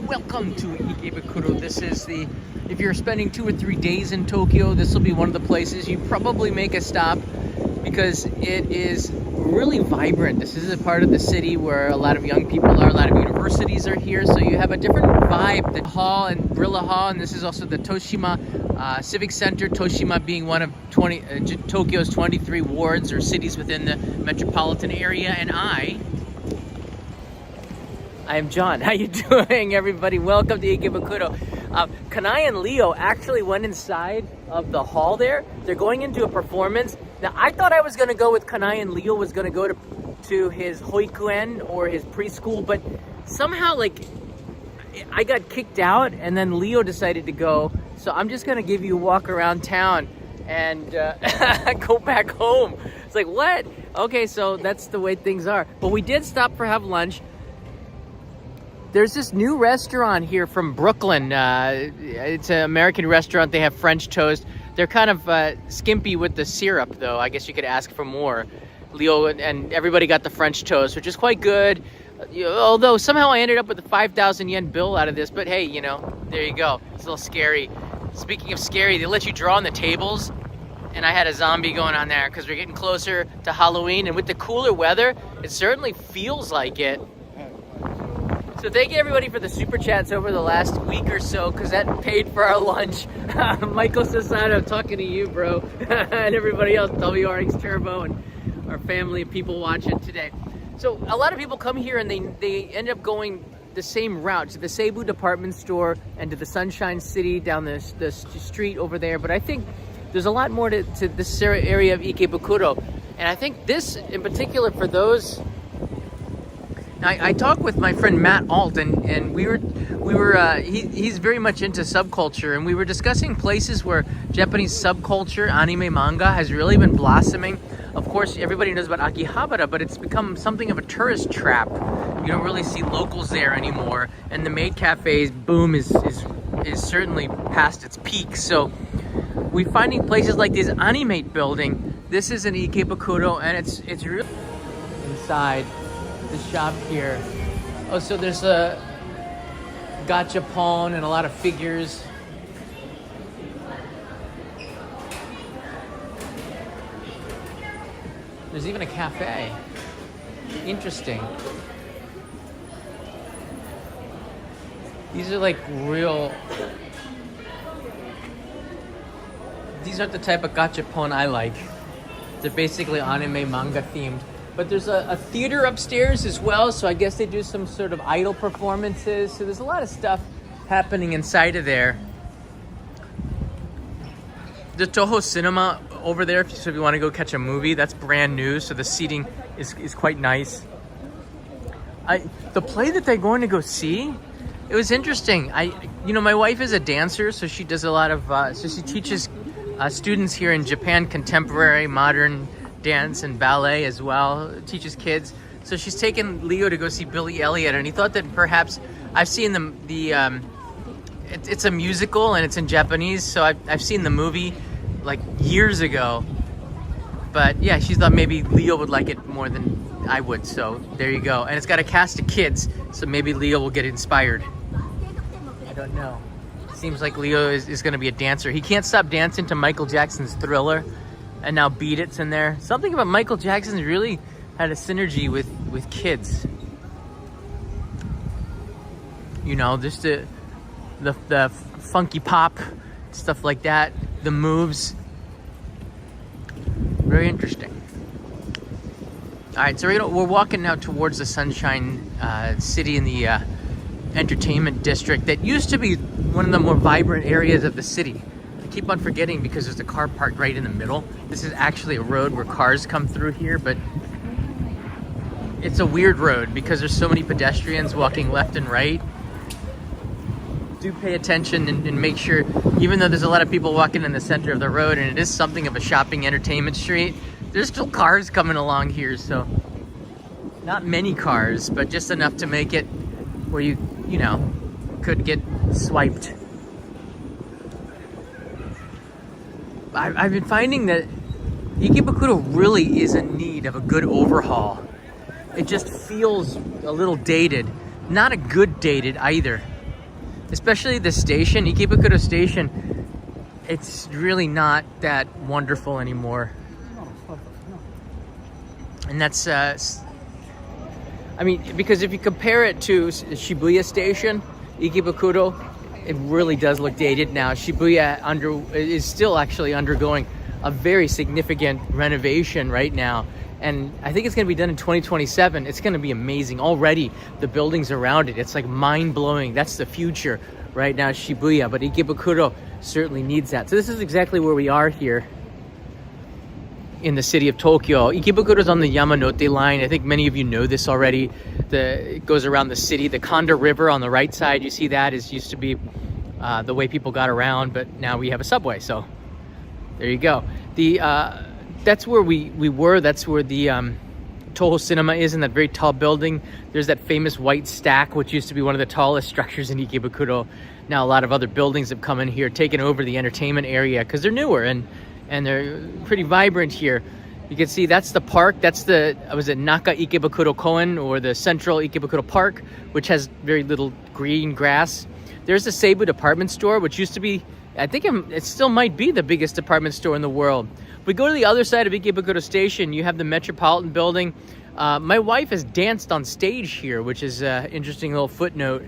Welcome to Ikebukuro. This is if you're spending 2 or 3 days in Tokyo, this will be one of the places you probably make a stop because it is really vibrant. This is a part of the city where a lot of young people are, a lot of universities are here, so you have a different vibe. The hall and Brilla Hall, and this is also the Toshima Civic Center, Toshima being one of Tokyo's 23 wards or cities within the metropolitan area, and I am John. How you doing, everybody? Welcome to Ikebukuro. Kanai and Leo actually went inside of the hall there. They're going into a performance. Now, I thought I was going to go with Kanai and Leo was going to go to his hoikuen or his preschool, but somehow, I got kicked out, and then Leo decided to go. So I'm just going to give you a walk around town and go back home. It's like, what? Okay, so that's the way things are. But we did stop for have lunch. There's this new restaurant here from Brooklyn. It's an American restaurant. They have French toast. They're kind of skimpy with the syrup, though. I guess you could ask for more. Leo and everybody got the French toast, which is quite good. Although somehow I ended up with a 5,000 yen bill out of this. But hey, there you go. It's a little scary. Speaking of scary, they let you draw on the tables. And I had a zombie going on there because we're getting closer to Halloween. And with the cooler weather, it certainly feels like it. So thank you everybody for the super chats over the last week or so, because that paid for our lunch. Michael Sasano, talking to you, bro. And everybody else, WRX Turbo, and our family of people watching today. So a lot of people come here and they end up going the same route to the Seibu department store and to the Sunshine City down the street over there. But I think there's a lot more to this area of Ikebukuro. And I think this in particular for those. I talked with my friend Matt Alt, and he's very much into subculture, and we were discussing places where Japanese subculture, anime, manga has really been blossoming. Of course, everybody knows about Akihabara, but it's become something of a tourist trap. You don't really see locals there anymore, and the maid cafe's boom is certainly past its peak. So we're finding places like this Animate building. This is in Ikebukuro, and it's really inside the shop here. Oh, so there's a Gachapon and a lot of figures. There's even a cafe. Interesting. These are like real. These aren't the type of Gachapon I like. They're basically anime manga themed. But there's a theater upstairs as well, so I guess they do some sort of idol performances. So there's a lot of stuff happening inside of there. The Toho Cinema over there, so if you want to go catch a movie, that's brand new, so the seating is quite nice. The play that they're going to go see, it was interesting. My wife is a dancer, so she does a lot of, so she teaches students here in Japan contemporary, modern dance and ballet as well, teaches kids. So she's taken Leo to go see Billy Elliot, and he thought that perhaps I've seen it's a musical and it's in Japanese, so I've seen the movie like years ago. But yeah, she thought maybe Leo would like it more than I would, so there you go. And it's got a cast of kids, so maybe Leo will get inspired. I don't know. Seems like Leo is going to be a dancer. He can't stop dancing to Michael Jackson's Thriller. And now Beat It's in there. Something about Michael Jackson really had a synergy with kids. Just the funky pop, stuff like that. The moves. Very interesting. All right, so we're walking now towards the Sunshine City in the entertainment district that used to be one of the more vibrant areas of the city. Keep on forgetting because there's a car parked right in the middle. This is actually a road where cars come through here, but it's a weird road because there's so many pedestrians walking left and right. Do pay attention and make sure, even though there's a lot of people walking in the center of the road and it is something of a shopping entertainment street, there's still cars coming along here, so not many cars, but just enough to make it where you could get swiped. I've been finding that Ikebukuro really is in need of a good overhaul. It just feels a little dated. Not a good dated either. especially the station, Ikebukuro Station. It's really not that wonderful anymore. And that's, I mean, because if you compare it to Shibuya Station, Ikebukuro, it really does look dated now. Shibuya is still actually undergoing a very significant renovation right now. And I think it's going to be done in 2027. It's going to be amazing. Already, the buildings around it, it's like mind-blowing. That's the future right now, Shibuya. But Ikebukuro certainly needs that. So this is exactly where we are here in the city of Tokyo. Ikebukuro is on the Yamanote line. I think many of you know this already. It goes around the city. The Kanda River on the right side, you see that, used to be the way people got around, but now we have a subway. So there you go. That's where we were. That's where the Toho Cinema is, in that very tall building. There's that famous white stack, which used to be one of the tallest structures in Ikebukuro. Now a lot of other buildings have come in here, taken over the entertainment area because they're newer and they're pretty vibrant here. You can see that's the park. That's was it Naka Ikebukuro Koen, or the Central Ikebukuro Park, which has very little green grass. There's the Seibu department store, which used to be, I think it still might be the biggest department store in the world. We go to the other side of Ikebukuro Station, you have the Metropolitan Building. My wife has danced on stage here, which is an interesting little footnote.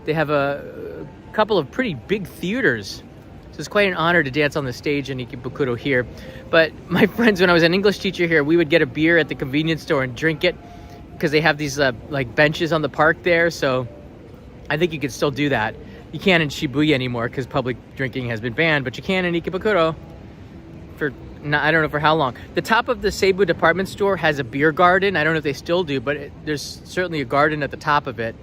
They have a couple of pretty big theaters. So it's quite an honor to dance on the stage in Ikebukuro here. But my friends, when I was an English teacher here, we would get a beer at the convenience store and drink it because they have these like benches on the park there. So I think you could still do that. You can't in Shibuya anymore because public drinking has been banned, but you can in Ikebukuro I don't know for how long. The top of the Seibu department store has a beer garden. I don't know if they still do, but there's certainly a garden at the top of it.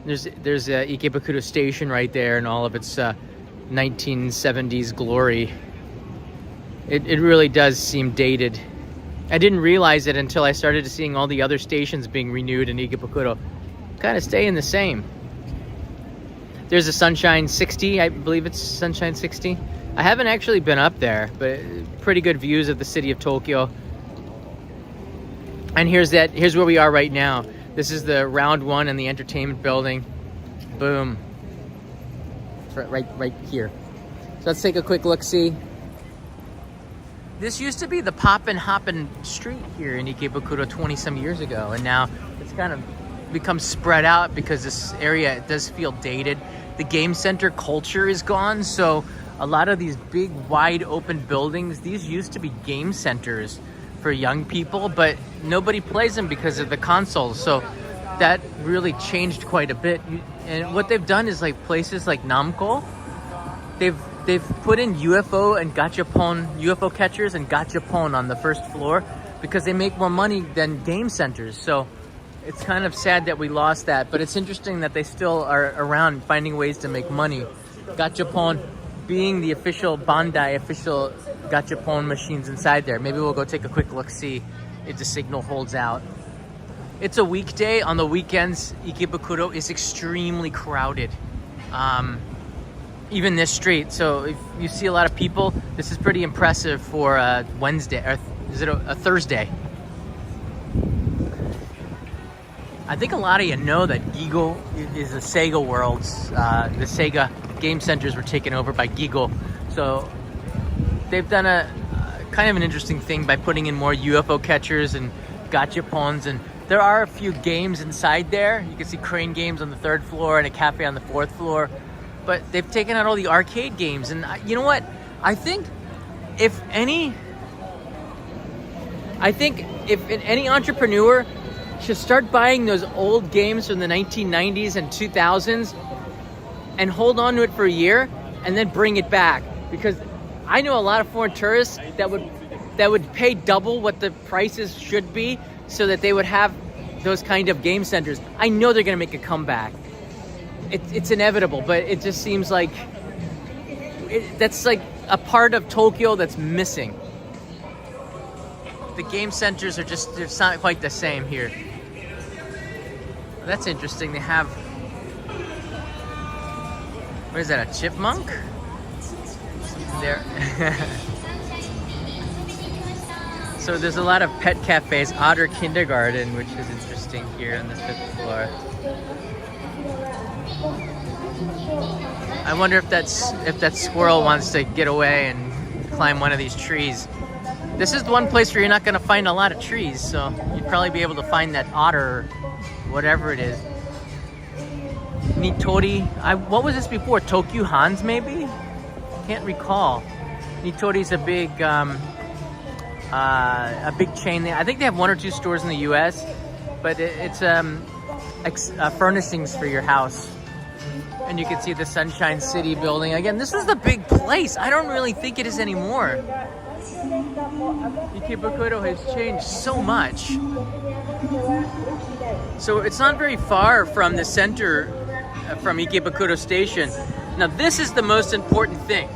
There's Ikebukuro Station right there and all of its 1970s glory. It really does seem dated. I didn't realize it until I started seeing all the other stations being renewed in Ikebukuro. Kind of staying the same. There's a Sunshine 60, I believe it's Sunshine 60. I haven't actually been up there, but pretty good views of the city of Tokyo. And here's where we are right now. This is the round one in the entertainment building. Boom. Right here. So let's take a quick look-see. This used to be the Poppin' Hoppin' Street here in Ikebukuro 20-some years ago, and now it's kind of become spread out because this area does feel dated. The game center culture is gone, so a lot of these big, wide open buildings, these used to be game centers for young people, but nobody plays them because of the consoles. So that really changed quite a bit. And what they've done is, like, places like Namco, they've put in UFO catchers and Gachapon on the first floor because they make more money than game centers. So it's kind of sad that we lost that, but it's interesting that they still are around finding ways to make money. Gachapon being the official Bandai Gachapon machines inside there. Maybe we'll go take a quick look, see if the signal holds out. It's a weekday. On the weekends, Ikebukuro is extremely crowded. Even this street. So if you see a lot of people, this is pretty impressive for a Wednesday, or is it a Thursday? I think a lot of you know that Gigo is the Sega worlds. The Sega game centers were taken over by Gigo. So they've done a kind of an interesting thing by putting in more UFO catchers and Gachapons, and there are a few games inside there. You can see crane games on the 3rd floor and a cafe on the 4th floor. But they've taken out all the arcade games, and you know what? I think if any entrepreneur should start buying those old games from the 1990s and 2000s and hold on to it for a year and then bring it back, because I know a lot of foreign tourists that would pay double what the prices should be so that they would have those kind of game centers. I know they're going to make a comeback. It's inevitable, but it just seems like that's like a part of Tokyo that's missing. The game centers it's not quite the same here. That's interesting. They have, what is that, a chipmunk? There. So there's a lot of pet cafes. Otter Kindergarten, which is interesting here on the 5th floor. I wonder if that squirrel wants to get away and climb one of these trees. This is the one place where you're not going to find a lot of trees, so you'd probably be able to find that otter or whatever it is. Nitori. What was this before? Tokyu Hans, maybe? Can't recall. Nitori's a big chain. I think they have 1 or 2 stores in the U.S., but it's furnishings for your house. And you can see the Sunshine City building. Again, this was the big place. I don't really think it is anymore. Ikebukuro has changed so much. So it's not very far from the center, from Ikebukuro Station. Now this is the most important thing.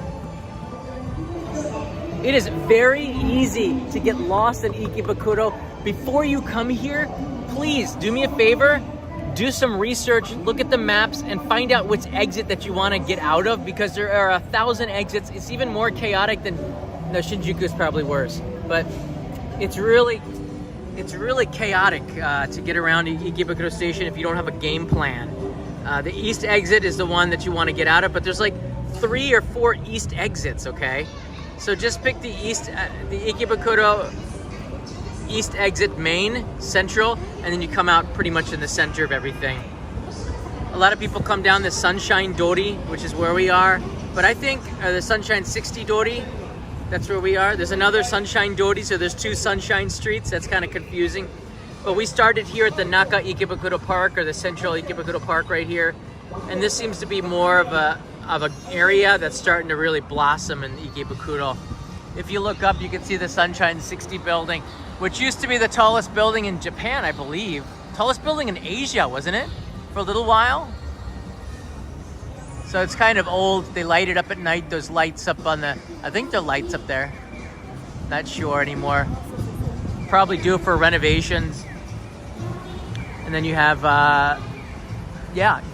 It is very easy to get lost in Ikebukuro. Before you come here, please do me a favor. Do some research, look at the maps, and find out which exit that you want to get out of, because there are 1,000 exits. It's even more chaotic than... No, Shinjuku is probably worse. But it's really chaotic to get around Ikebukuro Station if you don't have a game plan. The east exit is the one that you want to get out of, but there's like 3 or 4 east exits, okay? So just pick the Ikebukuro east exit, main, central, and then you come out pretty much in the center of everything. A lot of people come down the Sunshine Dori, which is where we are, but I think the Sunshine 60 Dori, that's where we are. There's another Sunshine Dori, so there's 2 Sunshine Streets. That's kind of confusing. But we started here at the Naka Ikebukuro Park, or the Central Ikebukuro Park right here, and this seems to be more of an area that's starting to really blossom in Ikebukuro. If you look up, you can see the Sunshine 60 building, which used to be the tallest building in Japan, I believe. Tallest building in Asia, wasn't it? For a little while. So it's kind of old. They light it up at night, those lights up on the... I think there are lights up there. Not sure anymore. Probably due for renovations. And then you have,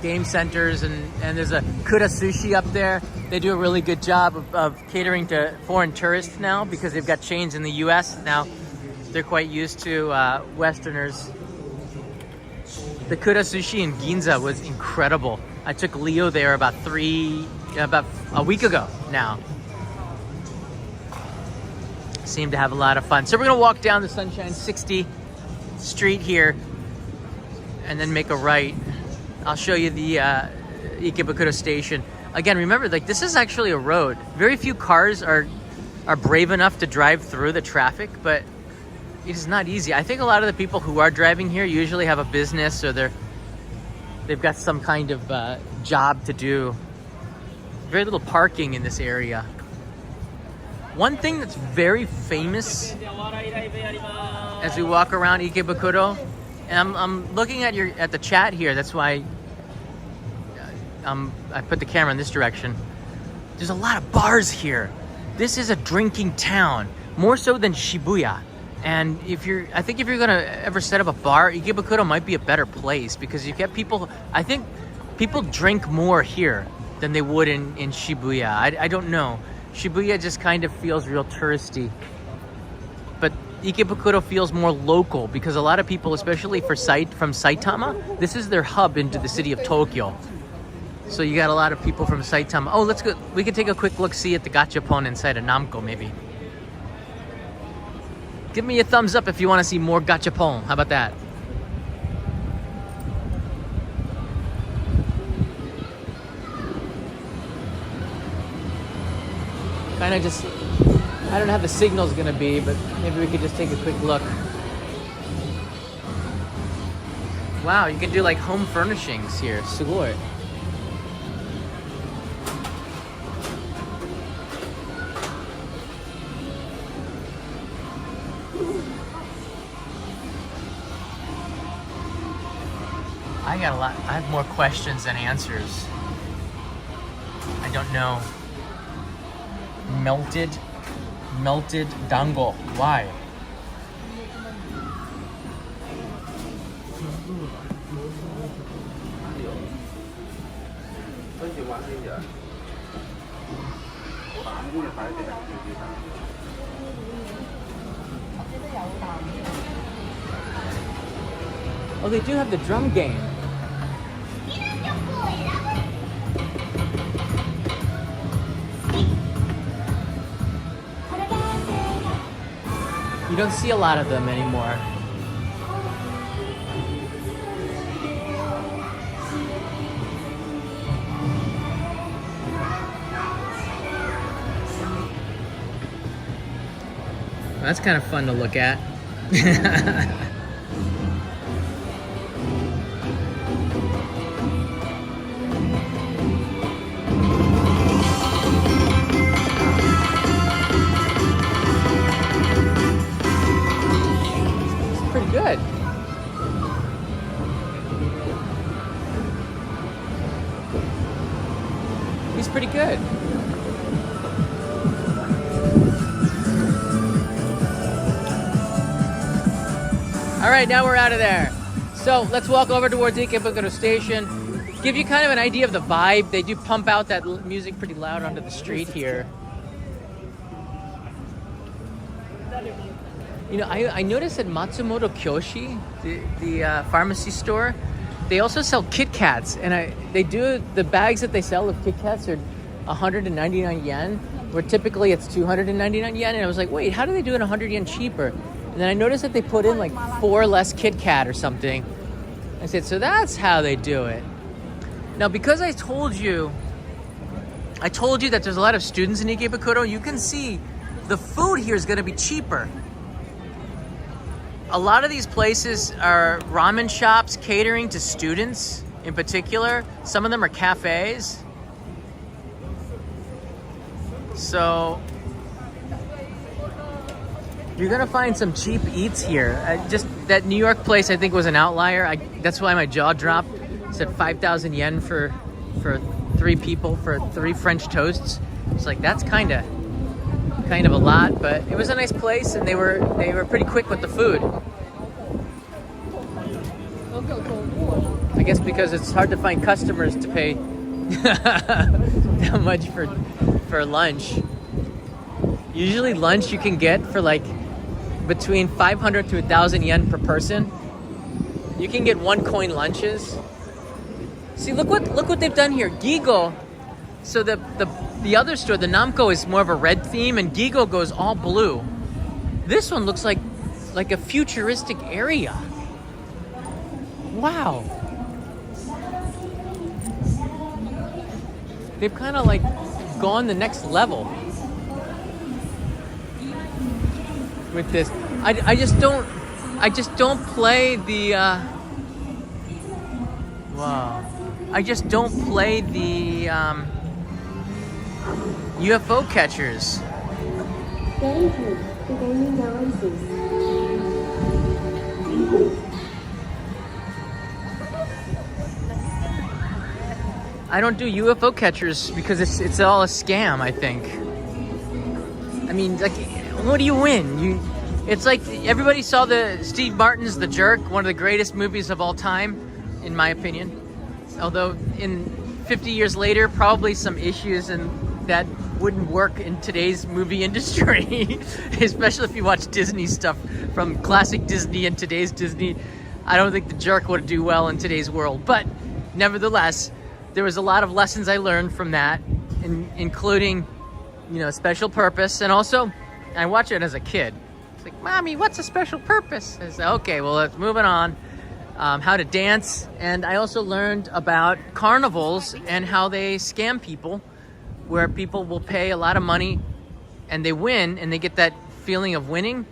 game centers, and there's a Kura Sushi up there. They do a really good job of catering to foreign tourists now, because they've got chains in the U.S. now. They're quite used to Westerners. The Kura Sushi in Ginza was incredible. I took Leo there about a week ago now. Seemed to have a lot of fun. So we're gonna walk down the Sunshine 60 street here and then make a right. I'll show you the Ikebukuro Station. Again, remember, like, this is actually a road. Very few cars are brave enough to drive through the traffic, but it is not easy. I think a lot of the people who are driving here usually have a business, or they've got some kind of job to do. Very little parking in this area. One thing that's very famous as we walk around Ikebukuro, and I'm looking at the chat here. That's why I put the camera in this direction. There's a lot of bars here. This is a drinking town, more so than Shibuya. And I think if you're gonna ever set up a bar, Ikebukuro might be a better place, because you get people. I think people drink more here than they would in Shibuya. I don't know. Shibuya just kind of feels real touristy, but Ikebukuro feels more local, because a lot of people, especially from Saitama, this is their hub into the city of Tokyo. So you got a lot of people from Saitama. Oh, let's go. We can take a quick look-see at the Gachapon inside of Namco, maybe. Give me a thumbs up if you want to see more Gachapon. How about that? Kind of just... I don't know how the signal's going to be, but maybe we could just take a quick look. Wow, you can do like home furnishings here. Sugoi. I have more questions than answers. I don't know. Melted dango. Why? Oh, they do have the drum game. You don't see a lot of them anymore. That's kind of fun to look at. It's pretty good. He's pretty good. All right, now we're out of there. So let's walk over towards Ikebukuro Station. Give you kind of an idea of the vibe. They do pump out that music pretty loud onto the street here. You know, I noticed at Matsumoto Kyoshi, the pharmacy store, they also sell Kit Kats. And they do, the bags that they sell of Kit Kats are 199 yen, where typically it's 299 yen. And I was like, wait, how do they do it 100 yen cheaper? And then I noticed that they put in like 4 less Kit Kat or something. I said, so that's how they do it. Now, because I told you that there's a lot of students in Ikebukuro, you can see the food here is going to be cheaper. A lot of these places are ramen shops catering to students in particular. Some of them are cafes. So you're gonna find some cheap eats here. Just that New York place, I think, was an outlier. That's why my jaw dropped. It said 5,000 yen for 3 people for 3 French toasts. It's like, that's kind of a lot, but it was a nice place, and they were pretty quick with the food. I guess because it's hard to find customers to pay that much for lunch. Usually lunch you can get for like between 500 to 1,000 yen per person. You can get 1 coin lunches. See, look what they've done here. Gigo. So the other store, the Namco, is more of a red theme, and Gigo goes all blue. This one looks like a futuristic area. Wow. They've kind of like gone the next level with this. I just don't play the wow. I just don't play the UFO catchers. I don't do UFO catchers because it's all a scam, I think. I mean, like, what do you win? It's like everybody saw the Steve Martin's The Jerk, one of the greatest movies of all time, in my opinion. Although in 50 years later, probably some issues and that wouldn't work in today's movie industry, especially if you watch Disney stuff from classic Disney and today's Disney. I don't think The Jerk would do well in today's world, but nevertheless, there was a lot of lessons I learned from that, including, you know, special purpose. And also, I watched it as a kid. It's like, Mommy, what's a special purpose? I said, okay, well, let's moving on. How to dance. And I also learned about carnivals and how they scam people, where people will pay a lot of money and they win and they get that feeling of winning.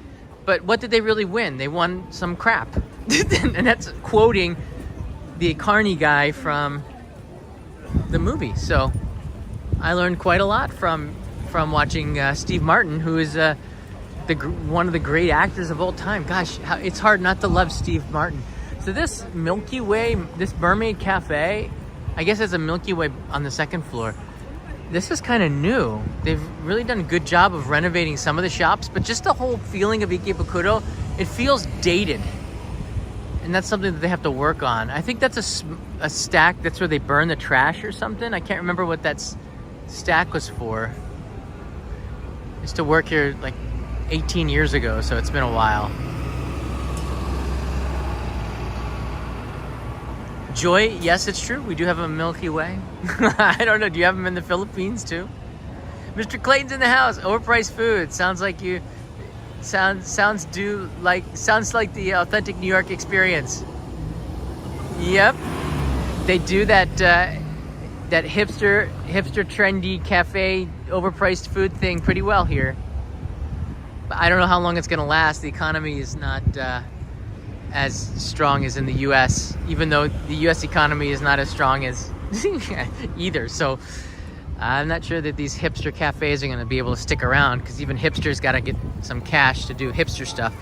But what did they really win? They won some crap. And that's quoting the Carney guy from the movie. So I learned quite a lot from watching Steve Martin, who is one of the great actors of all time. Gosh, it's hard not to love Steve Martin. So this Milky Way, this Mermaid Cafe, I guess there's a Milky Way on the 2nd floor. This is kind of new. They've really done a good job of renovating some of the shops, but just the whole feeling of Ikebukuro, it feels dated. And that's something that they have to work on. I think that's a stack, that's where they burn the trash or something. I can't remember what that stack was for. I used to work here like 18 years ago, so it's been a while. Joy, yes, it's true. We do have a Milky Way. I don't know. Do you have them in the Philippines too? Mr. Clayton's in the house. Overpriced food. Sounds like Sounds like the authentic New York experience. Yep, they do that that hipster trendy cafe overpriced food thing pretty well here. But I don't know how long it's gonna last. The economy is not as strong as in the U.S., even though the U.S. economy is not as strong as either. So I'm not sure that these hipster cafes are gonna be able to stick around, because even hipsters gotta get some cash to do hipster stuff.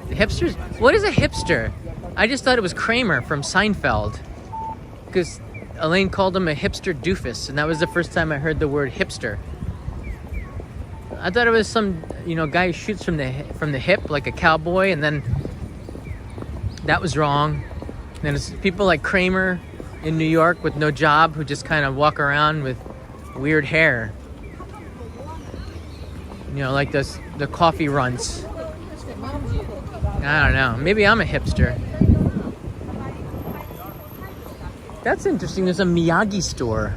The hipsters? What is a hipster? I just thought it was Kramer from Seinfeld, because Elaine called him a hipster doofus, and that was the first time I heard the word hipster. I thought it was some, guy who shoots from the hip like a cowboy, and then that was wrong. Then it's people like Kramer in New York with no job who just kind of walk around with weird hair. Like the coffee runs. I don't know. Maybe I'm a hipster. That's interesting. There's a Miyagi store.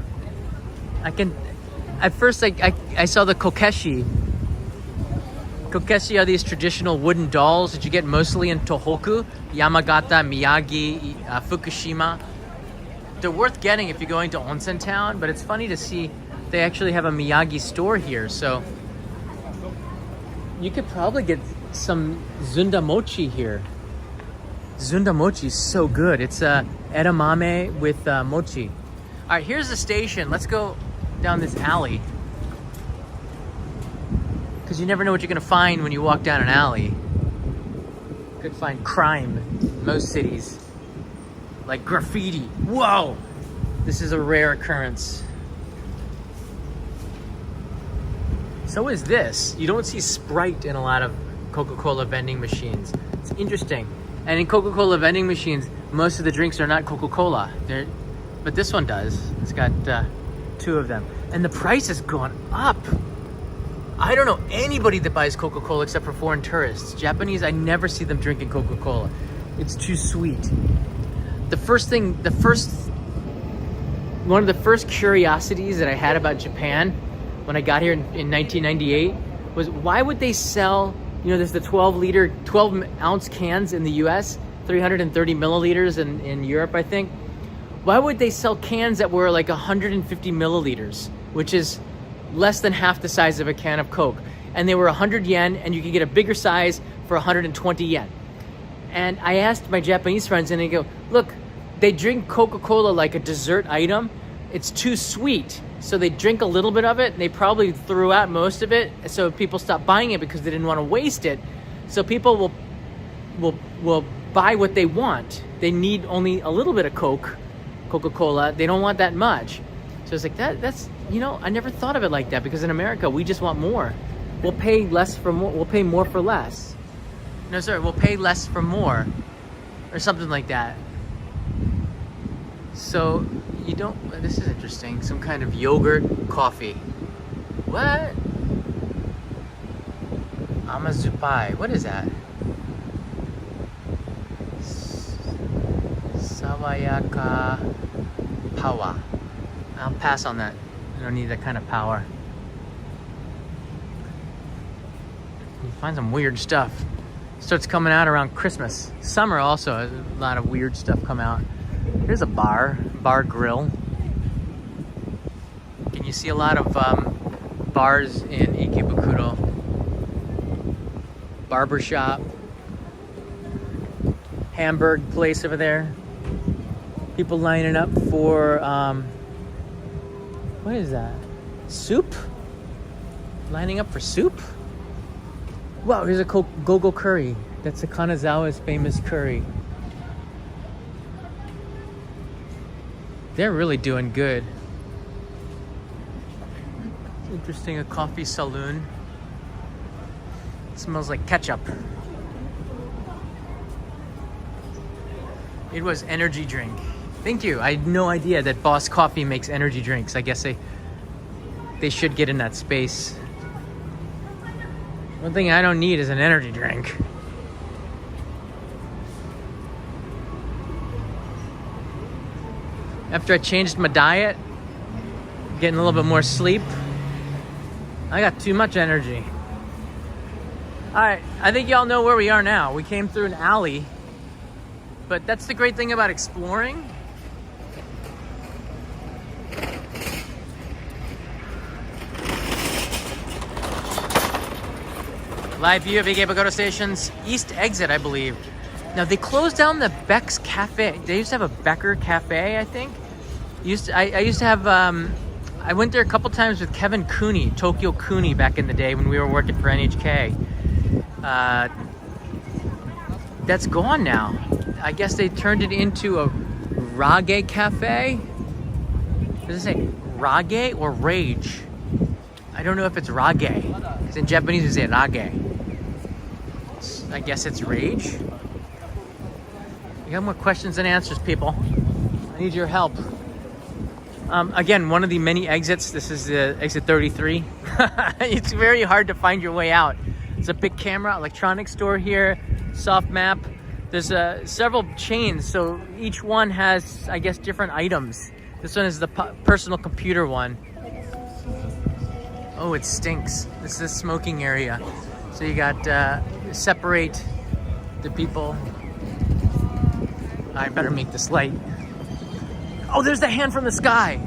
At first I saw the kokeshi. Kokeshi are these traditional wooden dolls that you get mostly in Tohoku, Yamagata, Miyagi, Fukushima. They're worth getting if you're going to onsen town, but it's funny to see they actually have a Miyagi store here. So you could probably get some zunda mochi here. Zunda mochi is so good. It's edamame with mochi. All right, here's the station. Let's go down this alley, because you never know what you're gonna find when you walk down an alley. You could find crime in most cities, like graffiti. Whoa, this is a rare occurrence. So is this. You don't see Sprite in a lot of Coca-Cola vending machines. It's interesting. And in Coca-Cola vending machines, most of the drinks are not Coca-Cola. But this one does. It's got 2 of them. And the price has gone up. I don't know anybody that buys Coca-Cola except for foreign tourists. Japanese, I never see them drinking Coca-Cola. It's too sweet. One of the first curiosities that I had about Japan when I got here in 1998 was, why would they sell, there's the 12 ounce cans in the US, 330 milliliters in Europe, I think. Why would they sell cans that were like 150 milliliters, which is less than half the size of a can of Coke? And they were 100 yen, and you could get a bigger size for 120 yen. And I asked my Japanese friends, and they go, look, they drink Coca-Cola like a dessert item. It's too sweet. So they drink a little bit of it, and they probably threw out most of it. So people stopped buying it because they didn't want to waste it. So people will buy what they want. They need only a little bit of Coca-Cola. They don't want that much. So it's like that's I never thought of it like that, because in America we just want more. We'll pay less for more. We'll pay more for less. No, sorry, we'll pay less for more, or something like that. So this is interesting. Some kind of yogurt coffee. What? Amazupai. What is that? Sawayaka power. I'll pass on that. I don't need that kind of power. You find some weird stuff. Starts coming out around Christmas. Summer also, a lot of weird stuff come out. Here's a bar grill. Can you see a lot of bars in Ikebukuro? Barbershop. Hamburg place over there. People lining up for, what is that? Soup? Lining up for soup? Wow, here's a go-go curry. That's the Kanazawa's famous curry. They're really doing good. It's interesting, a coffee saloon. It smells like ketchup. It was energy drink. Thank you. I had no idea that Boss Coffee makes energy drinks. I guess they should get in that space. One thing I don't need is an energy drink. After I changed my diet, getting a little bit more sleep, I got too much energy. Alright, I think y'all know where we are now. We came through an alley, but that's the great thing about exploring. Live view of Ikebukuro Station's east exit, I believe. Now they closed down the Beck's Cafe. They used to have a Becker Cafe, I think. I used to have, I went there a couple times with Kevin Cooney, Tokyo Cooney, back in the day when we were working for NHK. That's gone now. I guess they turned it into a Rage Cafe. Does it say Rage or Rage? I don't know if it's Rage, because in Japanese we say Rage. I guess it's Rage. We got more questions than answers, people. I need your help. Again, one of the many exits. This is the exit 33. It's very hard to find your way out. It's a big camera, electronics store here, soft map. There's several chains, so each one has, I guess, different items. This one is the personal computer one. Oh, it stinks. This is a smoking area. So you got separate the people. I better make this light. Oh, there's the hand from the sky.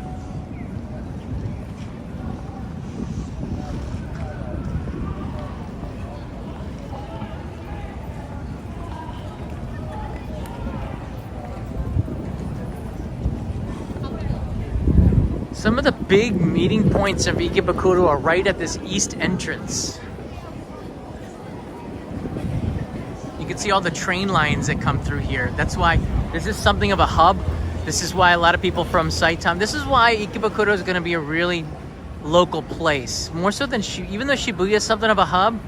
Some of the big meeting points of Ikebukuro are right at this east entrance. You can see all the train lines that come through here. That's why this is something of a hub. This is why a lot of people from Saitama, this is why Ikebukuro is going to be a really local place. More so than, even though Shibuya is something of a hub,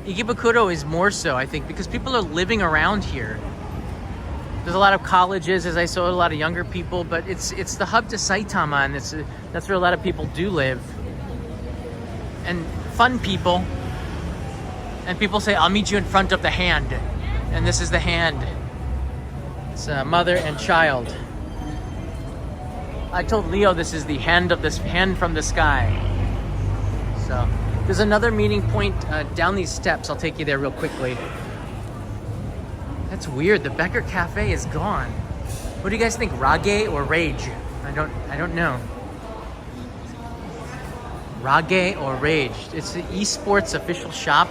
Ikebukuro is more so, I think, because people are living around here. There's a lot of colleges, as I saw, a lot of younger people, but it's the hub to Saitama, and that's where a lot of people do live. And fun people. And people say, I'll meet you in front of the hand. And this is the hand. It's a mother and child. I told Leo this is the hand from the sky. So there's another meeting point down these steps. I'll take you there real quickly. That's weird. The Becker Cafe is gone. What do you guys think? Rage or Rage? I don't know. Rage or Rage? It's the esports official shop.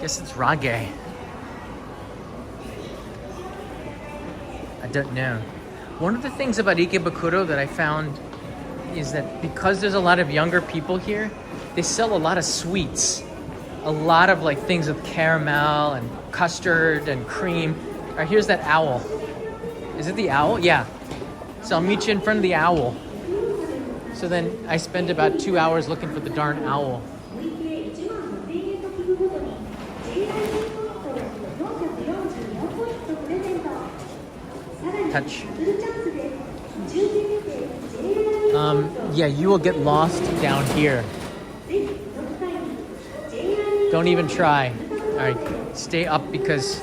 Guess it's Rage. I don't know. One of the things about Ikebukuro that I found is that because there's a lot of younger people here, they sell a lot of sweets. A lot of like things with caramel and custard and cream. All right, here's that owl. Is it the owl? Yeah. So I'll meet you in front of the owl. So then I spend about 2 hours looking for the darn owl. Touch. Yeah, you will get lost down here. Don't even try. All right, stay up because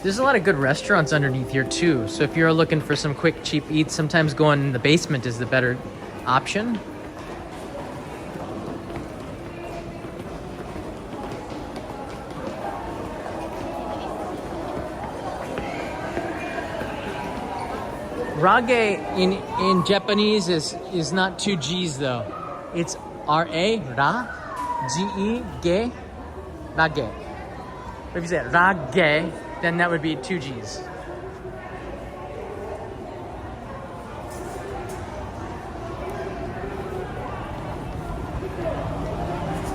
there's a lot of good restaurants underneath here too. So if you're looking for some quick, cheap eats, sometimes going in the basement is the better option. Rage in Japanese is not 2 G's though. It's R-A, Ra, G-E, Ge, Rage. If you say Rage, then that would be 2 G's.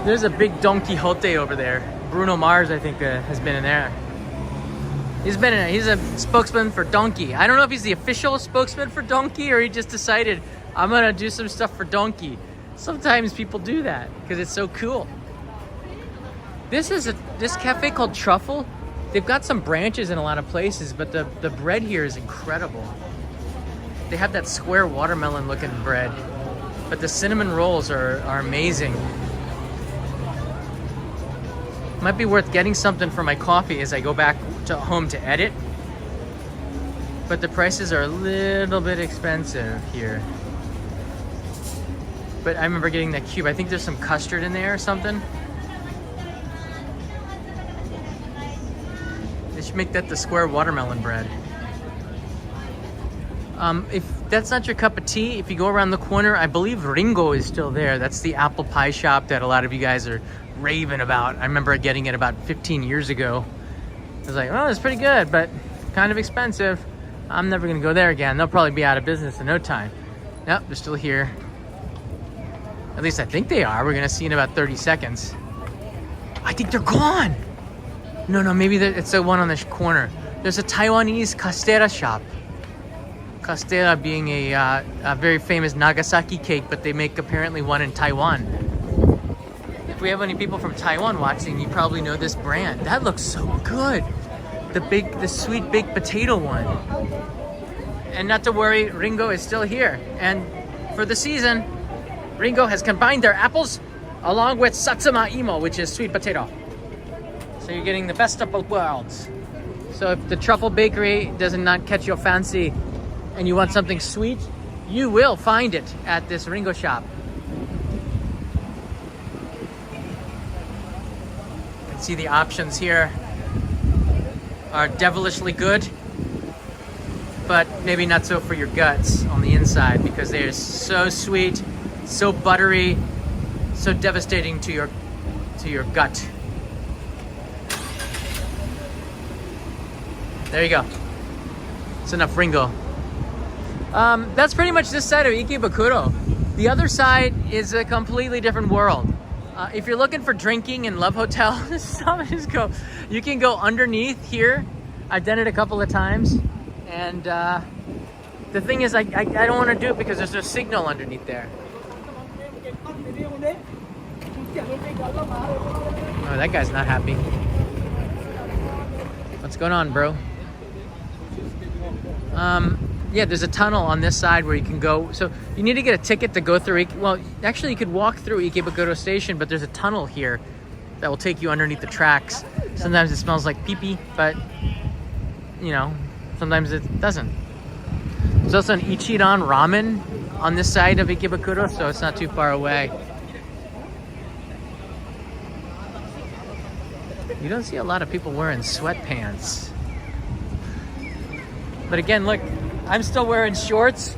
There's a big Don Quixote over there. Bruno Mars, I think, has been in there. He's a spokesman for Donkey. I don't know if he's the official spokesman for Donkey or he just decided, I'm gonna do some stuff for Donkey. Sometimes people do that because it's so cool. This cafe called Truffle. They've got some branches in a lot of places, but the bread here is incredible. They have that square watermelon looking bread, but the cinnamon rolls are amazing. Might be worth getting something for my coffee as I go back to home to edit. But the prices are a little bit expensive here. But I remember getting that cube. I think there's some custard in there or something. They should make that the square watermelon bread. If that's not your cup of tea, if you go around the corner, I believe Ringo is still there. That's the apple pie shop that a lot of you guys are raving about. I remember getting it about 15 years ago. I was like, oh, it's pretty good, but kind of expensive. I'm never gonna go there again. They'll probably be out of business in no time. Nope, they're still here. At least I think they are. We're gonna see in about 30 seconds. I think they're gone. No, maybe it's the one on the corner. There's a Taiwanese castera shop. Castera being a very famous Nagasaki cake, but they make apparently one in Taiwan. If we have any people from Taiwan watching, you probably know this brand. That looks so good. The sweet baked potato one. And not to worry, Ringo is still here. And for the season, Ringo has combined their apples along with satsuma imo, which is sweet potato. So you're getting the best of both worlds. So if the truffle bakery does not catch your fancy and you want something sweet, you will find it at this Ringo shop. You can see the options here are devilishly good, but maybe not so for your guts on the inside, because they're so sweet, so buttery, so devastating to your gut. There you go. It's enough Ringo. That's pretty much this side of Ikebukuro. The other side is a completely different world. If you're looking for drinking and love hotel, you can go underneath here. I've done it a couple of times, and the thing is, I don't want to do it because there's no signal underneath there. Oh, that guy's not happy. What's going on, bro? Yeah, there's a tunnel on this side where you can go. So you need to get a ticket to go through. Well, actually, you could walk through Ikebukuro Station, but there's a tunnel here that will take you underneath the tracks. Sometimes it smells like pee-pee, but, you know, sometimes it doesn't. There's also an Ichiran ramen on this side of Ikebukuro, so it's not too far away. You don't see a lot of people wearing sweatpants. But again, look, I'm still wearing shorts.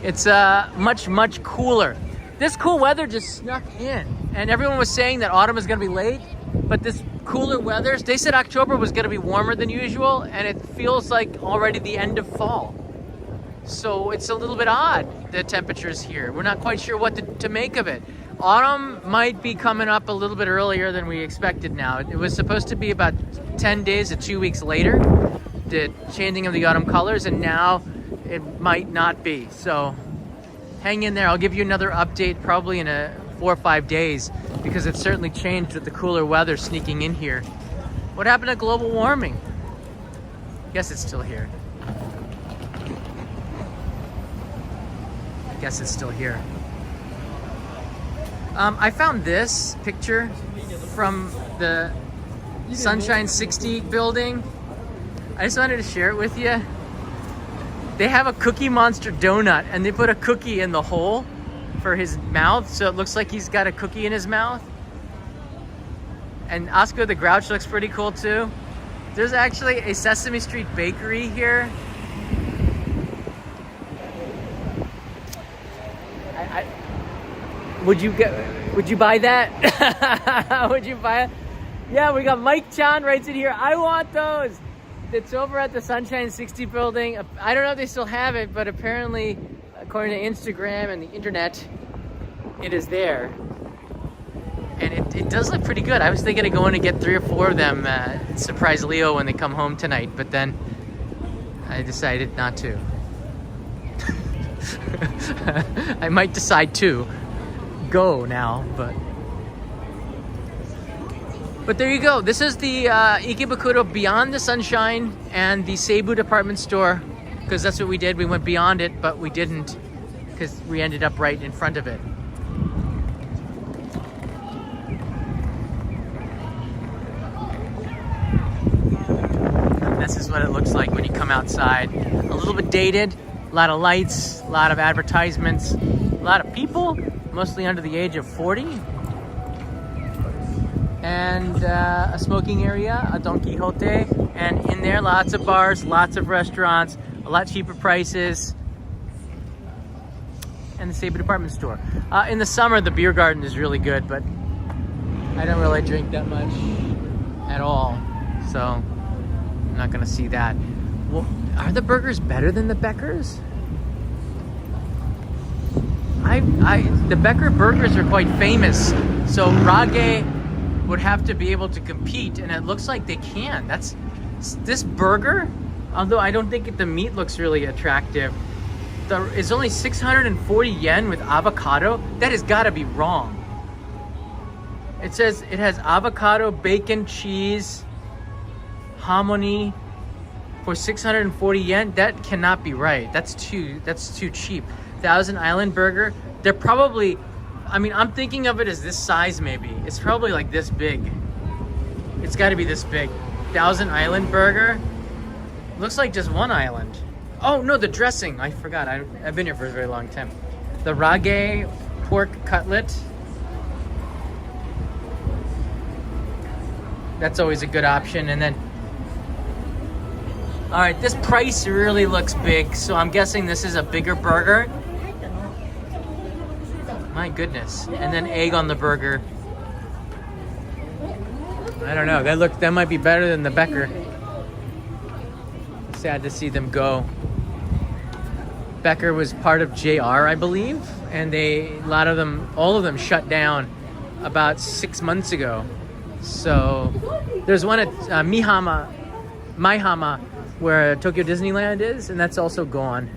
It's much cooler. This cool weather just snuck in, and everyone was saying that autumn is gonna be late, but this cooler weather, they said October was gonna be warmer than usual, and it feels like already the end of fall. So it's a little bit odd, the temperatures here. We're not quite sure what to make of it. Autumn might be coming up a little bit earlier than we expected now. It was supposed to be about 10 days to 2 weeks later, the changing of the autumn colors, and now it might not be. So hang in there. I'll give you another update probably in 4 or 5 days, because it's certainly changed with the cooler weather sneaking in here. What happened to global warming? Guess it's still here. Guess it's still here. I found this picture from the Sunshine 60 building. I just wanted to share it with you. They have a Cookie Monster donut, and they put a cookie in the hole for his mouth, so it looks like he's got a cookie in his mouth. And Oscar the Grouch looks pretty cool too. There's actually a Sesame Street bakery here. Would you buy that? Would you buy it? Yeah, we got Mike Chan right in here. I want those. It's over at the Sunshine 60 building. I don't know if they still have it, but apparently, according to Instagram and the internet, it is there. And it does look pretty good. I was thinking of going to get 3 or 4 of them, surprise Leo when they come home tonight, but then I decided not to. I might decide to go now, but there you go. This is the Ikebukuro Beyond the Sunshine and the Seibu department store, because that's what we did. We went beyond it, but we didn't, because we ended up right in front of it. This is what it looks like when you come outside. A little bit dated, a lot of lights, a lot of advertisements, a lot of people, mostly under the age of 40. And a smoking area, a Don Quixote. And in there, lots of bars, lots of restaurants, a lot cheaper prices. And the Seibu department store. In the summer, the beer garden is really good, but I don't really drink that much at all. So I'm not gonna see that. Well, are the burgers better than the Beckers? The Becker burgers are quite famous, so Rage would have to be able to compete, and it looks like they can. This burger, although I don't think the meat looks really attractive, it's only 640 yen with avocado. That has got to be wrong. It says it has avocado, bacon, cheese, hominy for 640 yen. That cannot be right. That's too cheap. Thousand Island burger. They're probably, I mean, I'm thinking of it as this size maybe. It's probably like this big. It's got to be this big. Thousand Island burger. Looks like just one island. Oh no, the dressing. I forgot. I've been here for a very long time. The Rage pork cutlet. That's always a good option. And then, all right, this price really looks big, so I'm guessing this is a bigger burger. My goodness. And then egg on the burger. I don't know. That might be better than the Becker. Sad to see them go. Becker was part of JR, I believe, and all of them shut down about 6 months ago. So there's one at Maihama, where Tokyo Disneyland is, and that's also gone.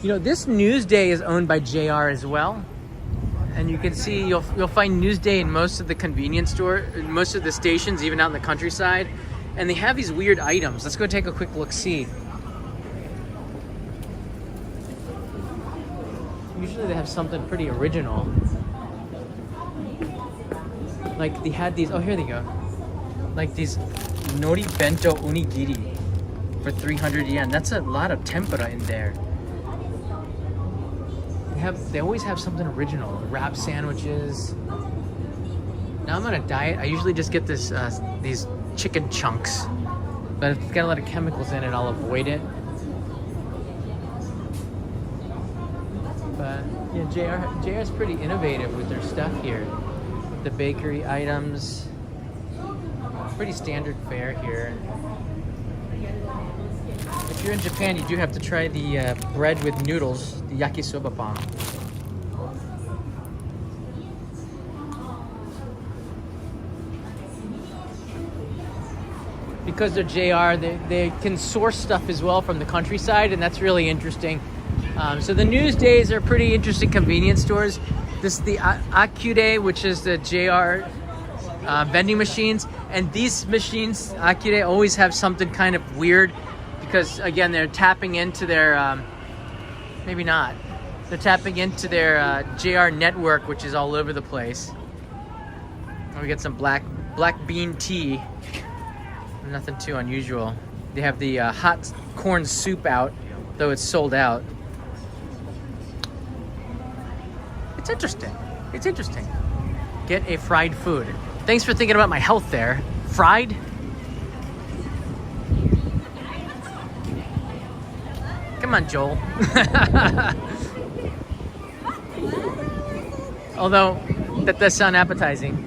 You know, this Newsday is owned by JR as well. And you can see, you'll find Newsday in most of the convenience store, most of the stations, even out in the countryside. And they have these weird items. Let's go take a quick look-see. Usually they have something pretty original. Like they had these, oh here they go. Like these nori bento onigiri for 300 yen. That's a lot of tempura in there. They always have something original. Wrap sandwiches. Now I'm on a diet. I usually just get these chicken chunks, but if it's got a lot of chemicals in it, I'll avoid it. But yeah, JR is pretty innovative with their stuff here. The bakery items, pretty standard fare here. If you're in Japan, you do have to try the bread with noodles, the yakisoba pan. Because they're JR, they can source stuff as well from the countryside, and that's really interesting. So the Newsdays are pretty interesting convenience stores. This is the Akure, which is the JR vending machines. And these machines, Akure, always have something kind of weird because, again, they're tapping into their, maybe not. They're tapping into their JR network, which is all over the place. We get some black bean tea. Nothing too unusual. They have the hot corn soup out, though it's sold out. It's interesting. It's interesting. Get a fried food. Thanks for thinking about my health there. Fried? Come on, Joel. Although, that does sound appetizing.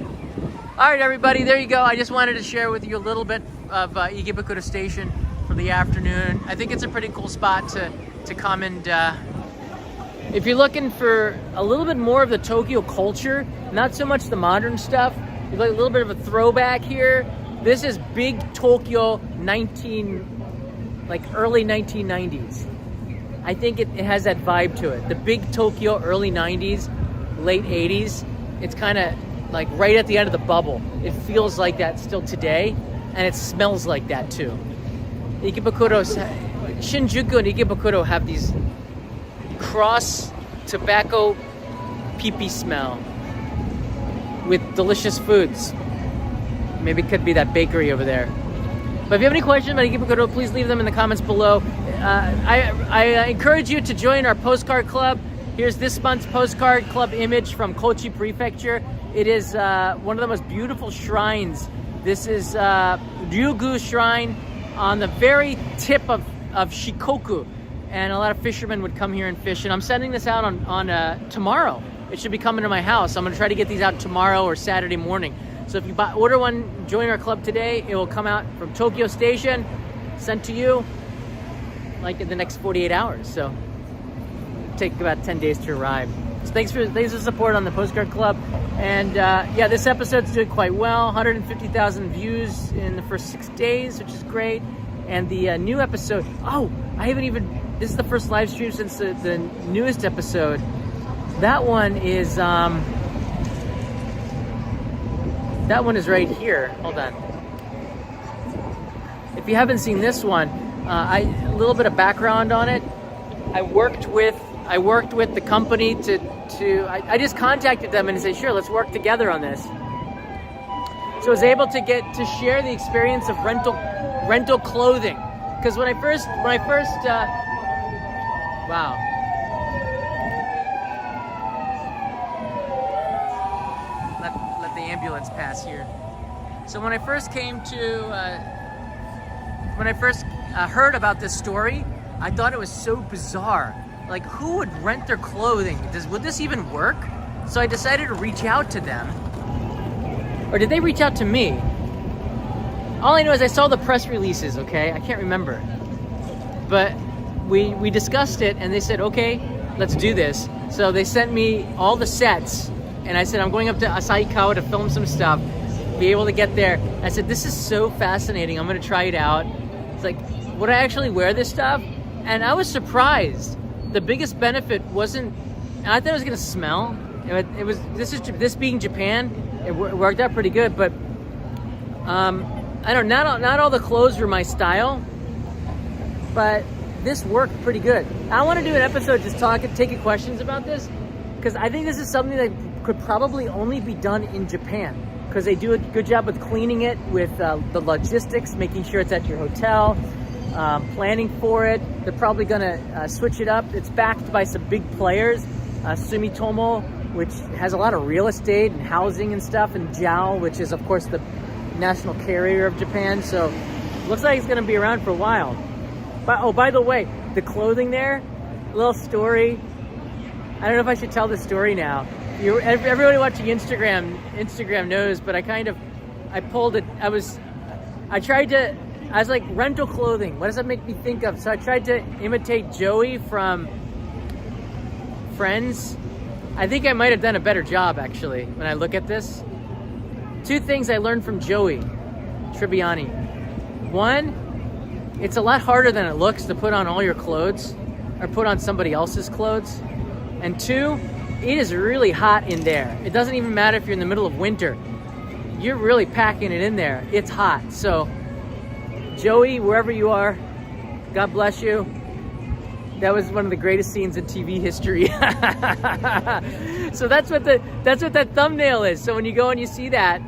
All right, everybody, there you go. I just wanted to share with you a little bit of Ikebukuro Station for the afternoon. I think it's a pretty cool spot to come and if you're looking for a little bit more of the Tokyo culture, not so much the modern stuff, you like a little bit of a throwback here. This is big Tokyo early 1990s. I think it has that vibe to it. The big Tokyo early 90s, late 80s. It's kind of like right at the end of the bubble. It feels like that still today, and it smells like that too. Shinjuku and Ikebukuro have these cross tobacco pee-pee smell with delicious foods. Maybe it could be that bakery over there. But if you have any questions about Ikebukuro, please leave them in the comments below. I encourage you to join our Postcard Club. Here's this month's Postcard Club image from Kochi Prefecture. It is one of the most beautiful shrines. This is Ryugu Shrine on the very tip of Shikoku. And a lot of fishermen would come here and fish. And I'm sending this out on tomorrow. It should be coming to my house. I'm gonna try to get these out tomorrow or Saturday morning. So if you order one, join our club today, it will come out from Tokyo Station, sent to you like in the next 48 hours. So it'll take about 10 days to arrive. So thanks for the support on the Postcard Club. And yeah, this episode's doing quite well. 150,000 views in the first 6 days, which is great. And the new episode, this is the first live stream since the newest episode. That one is right here. Hold on. If you haven't seen this one, a little bit of background on it. I worked with the company I just contacted them and said, sure, let's work together on this. So I was able to share the experience of rental clothing. Because when I first wow. Let the ambulance pass here. So when I first heard about this story, I thought it was so bizarre. Like, who would rent their clothing? Would this even work? So I decided to reach out to them. Or did they reach out to me? All I know is I saw the press releases, okay? I can't remember. But we discussed it and they said, okay, let's do this. So they sent me all the sets and I said, I'm going up to Asaikawa to film some stuff, be able to get there. I said, this is so fascinating. I'm gonna try it out. It's like, would I actually wear this stuff? And I was surprised. The biggest benefit wasn't, and I thought it was gonna smell. This being Japan, it worked out pretty good, but I don't know, not all the clothes were my style, but this worked pretty good. I want to do an episode just taking questions about this, because I think this is something that could probably only be done in Japan, because they do a good job with cleaning it, with the logistics, making sure it's at your hotel, planning for it. They're probably gonna switch it up. It's backed by some big players, Sumitomo, which has a lot of real estate and housing and stuff, and JAL, which is of course the national carrier of Japan. So looks like it's gonna be around for a while. But oh, by the way, the clothing there, little story. I don't know if I should tell the story now. Everybody watching Instagram knows, but I pulled it. I was like, rental clothing, what does that make me think of? So I tried to imitate Joey from Friends. I think I might have done a better job, actually, when I look at this. 2 things I learned from Joey Tribbiani. 1, it's a lot harder than it looks to put on all your clothes or put on somebody else's clothes. And 2, it is really hot in there. It doesn't even matter if you're in the middle of winter. You're really packing it in there. It's hot. So Joey, wherever you are, God bless you. That was one of the greatest scenes in TV history. So that's what that thumbnail is. So when you go and you see that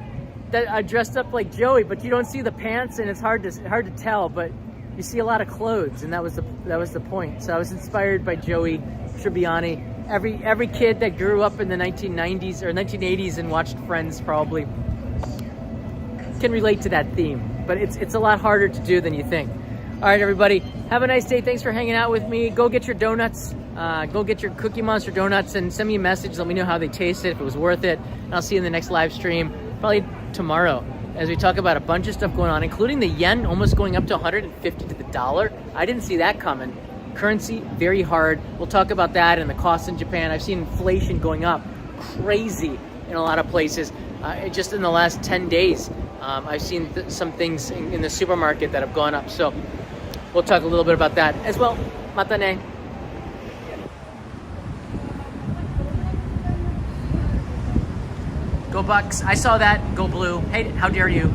I dressed up like Joey, but you don't see the pants, and it's hard to tell, but you see a lot of clothes, and that was the point. So I was inspired by Joey Tribbiani. Every kid that grew up in the 1990s or 1980s and watched Friends probably can relate to that theme, but it's a lot harder to do than you think. All right, everybody, have a nice day. Thanks for hanging out with me. Go get your donuts. Go get your Cookie Monster donuts and send me a message. Let me know how they tasted, if it was worth it. And I'll see you in the next live stream, probably tomorrow, as we talk about a bunch of stuff going on, including the yen almost going up to 150 to the dollar. I didn't see that coming. Currency, very hard. We'll talk about that and the costs in Japan. I've seen inflation going up crazy in a lot of places. Just in the last 10 days, I've seen some things in the supermarket that have gone up. So we'll talk a little bit about that as well. Mata ne. Go Bucks. I saw that. Go Blue. Hey, how dare you?